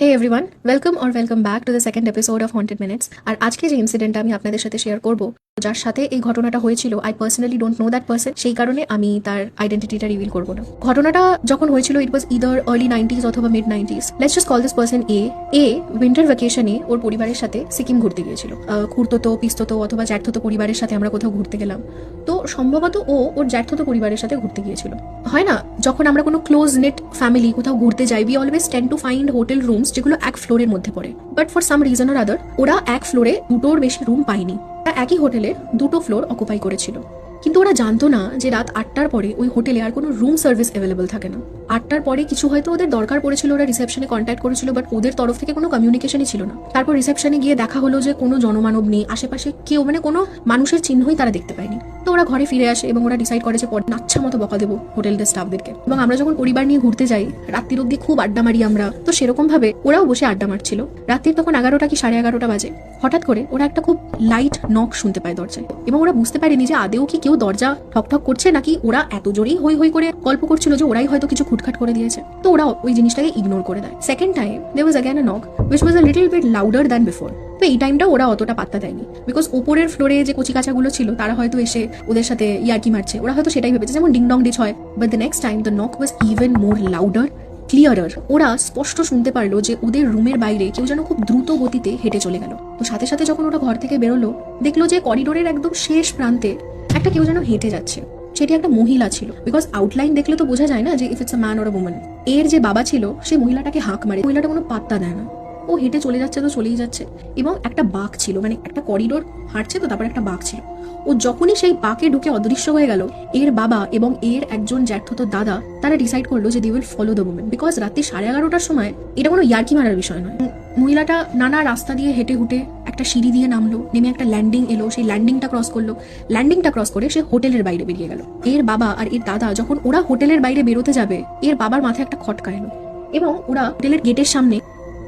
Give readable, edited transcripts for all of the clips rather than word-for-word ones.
Hey everyone, welcome back to the second episode of haunted minutes. আর আজকে যে ইনসিডেন্টটা আমি আপনাদের সাথে শেয়ার করব, যার সাথে এই ঘটনাটা হয়েছিল, I personally don't know that person, সেই কারণে আমি তার আইডেন্টিটিটা রিভিল করবো না। ঘটনাটা যখন হয়েছিল, ইট ওয়াজ ইদার আর্লি 90s অথবা mid 90s। Let's just call this person A winter ভ্যাকেশনে ওর পরিবারের সাথে সিকিম ঘুরতে গিয়েছিল। খুড়তো পিস্ততো অথবা জ্যাঠতো পরিবারের সাথে আমরা কোথাও ঘুরতে গেলাম। তো সম্ভবত ওর জ্যাঠতো পরিবারের সাথে ঘুরতে গিয়েছিল। হয় না, যখন আমরা কোনো ক্লোজ নেট ফ্যামিলি কোথাও ঘুরতে যাই, we always tend to find hotel rooms যেগুলো এক ফ্লোরের মধ্যে পড়ে। But for some reason or other ওরা এক ফ্লোরে দুটোর বেশি রুম পায়নি। একই হোটেলের দুটো ফ্লোর অকুপাই করেছিল। কিন্তু ওরা জানতো না যে রাত 8টার পরে ওই হোটেলে আর কোনো রুম সার্ভিস অ্যাভেলেবল থাকে না। 8টার পরে কিছু হয়তো ওদের দরকার পড়েছিল, ওরা রিসেপশনে কন্ট্যাক্ট করেছিল, বাট ওদের তরফ থেকে কোনো কমিউনিকেশনই ছিল না। তারপর রিসেপশনে গিয়ে দেখা হলো যে কোনো জনমানব নেই আশেপাশে, কেউ কোনো মানুষের চিহ্নই তারা দেখতে পায়নি। তো ওরা ঘরে ফিরে আসে এবং ওরা ডিসাইড করে যে নাচ্ছা মতো বকা দেবো হোটেলের স্টাফদেরকে। এবং আমরা যখন পরিবার নিয়ে ঘুরতে যাই, রাত্রির অব্দি খুব আড্ডা মারি আমরা, তো সেরকম ভাবে ওরাও বসে আড্ডা মারছিল। রাত্রির তখন 11টা কি 11:30 বাজে। হঠাৎ করে ওরা একটা খুব লাইট নক শুনতে পায় দরজায়, এবং ওরা বুঝতে পারেনি যে আদেও কি কেউ দরজা ঠকঠক করছে, নাকি ওরা এত জোরেই হই হই করে গল্প করছিল যে ওরাই হয়তো কিছু খুটখাট করে দিয়েছে। তো ওরা ওই জিনিসটাকে ইগনোর করে দেয়। Second time there was again a knock which was a little bit louder than before। তো এই টাইমটা ওরা অতটা পাত্তা দেয়নি, বিকজ ওপরের ফ্লোরে যে কচিকাচাগুলো ছিল তারা হয়তো এসে ওদের সাথে ইয়ার্কি মারছে, ওরা হয়তো সেটাই ভেবেছে, যেমন ডিং ডং ডিচ হয়। But the next time the knock was even more louder, ক্লিয়ারার। ওরা স্পষ্ট শুনতে পারলো যে ওদের রুমের বাইরে কেউ যেন খুব দ্রুত গতিতে হেঁটে চলে গেল। তো সাথে সাথে যখন ওরা ঘর থেকে বেরোলো, দেখলো যে করিডোরের একদম শেষ প্রান্তে একটা কেউ যেন হেঁটে যাচ্ছে। সেটি একটা মহিলা ছিল, বিকজ আউটলাইন দেখলে তো বোঝা যায় না যে if it's a man or a woman. এর যে বাবা ছিল সে মহিলাটাকে হাঁক মারে, মহিলাটা কোনো পাত্তা দেয় না, ও হেঁটে চলে যাচ্ছে তো চলেই যাচ্ছে। এবং একটা বাঘ ছিল, একটা করিডোর হাঁটছে, তো তারপর একটা বাঘ ছিল। ও যখনই সেই বাঘে ঢুকে অদৃশ্য হয়ে গেল, এর বাবা এবং এর একজন জ্যাঠতো দাদা তারা ডিসাইড করলো যে they will follow the woman, because রাত্রি 11:30টার সময় এটা কোনো ইয়ার্কি মারার বিষয় নয়। মহিলাটা নানা রাস্তা দিয়ে হেঁটে হুটে একটা সিঁড়ি দিয়ে নামলো, নেমে একটা ল্যান্ডিং এলো, সেই ল্যান্ডিংটা ক্রস করলো। ল্যান্ডিংটা ক্রস করে সে হোটেলের বাইরে বেরিয়ে গেল। এর বাবা আর এর দাদা যখন ওরা হোটেলের বাইরে বেরোতে যাবে, এর বাবার মাথায় একটা খটকা এলো এবং ওরা হোটেলের গেটের সামনে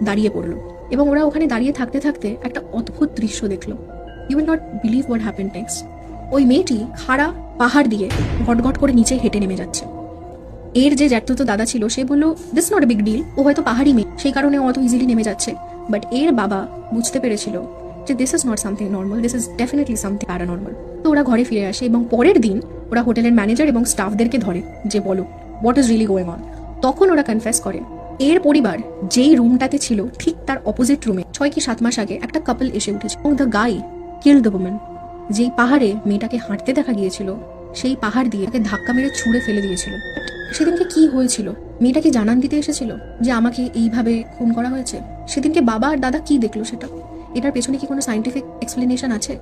দাঁড়িয়ে পড়লো। এবং ওরা ওখানে দাঁড়িয়ে থাকতে থাকতে একটা অদ্ভুত দৃশ্য দেখলো। You will not believe what happened next. ওই মেয়েটি খাড়া পাহাড় দিয়ে ঘটঘট করে নিচে হেঁটে নেমে যাচ্ছে। এর যে জ্যাঠতো দাদা ছিল সে বললো this not a big deal, ও হয়তো পাহাড়ি মেয়ে, সেই কারণে ও অত ইজিলি নেমে যাচ্ছে। বাট এর বাবা বুঝতে পেরেছিল যে this is not something normal, this is definitely something paranormal. তো ওরা ঘরে ফিরে আসে এবং পরের দিন ওরা হোটেলের ম্যানেজার এবং স্টাফদেরকে ধরে যে বলো what is really going on. তখন ওরা কনফেস করে এর পরিবার যেই রুমটাতে ছিল ঠিক তার অপোজিট রুমে 6 কি 7 মাস আগে একটা কাপল এসে উঠেছে এবং the guy killed the woman. যেই পাহাড়ে মেয়েটাকে হাঁটতে দেখা গিয়েছিল, সেই পাহাড় দিয়ে তাকে ধাক্কা মেরে ছুঁড়ে ফেলে দিয়েছিল। সেদিনকে কি হয়েছিল? মেয়েটা কি জানান দিতে এসেছিল যে আমাকে এইভাবে খুন করা হয়েছে? সেদিনকে বাবা আর দাদা কি দেখলো সেটা? এটার পেছনে কি কোনো সায়েন্টিফিক এক্সপ্লেনেশন আছে?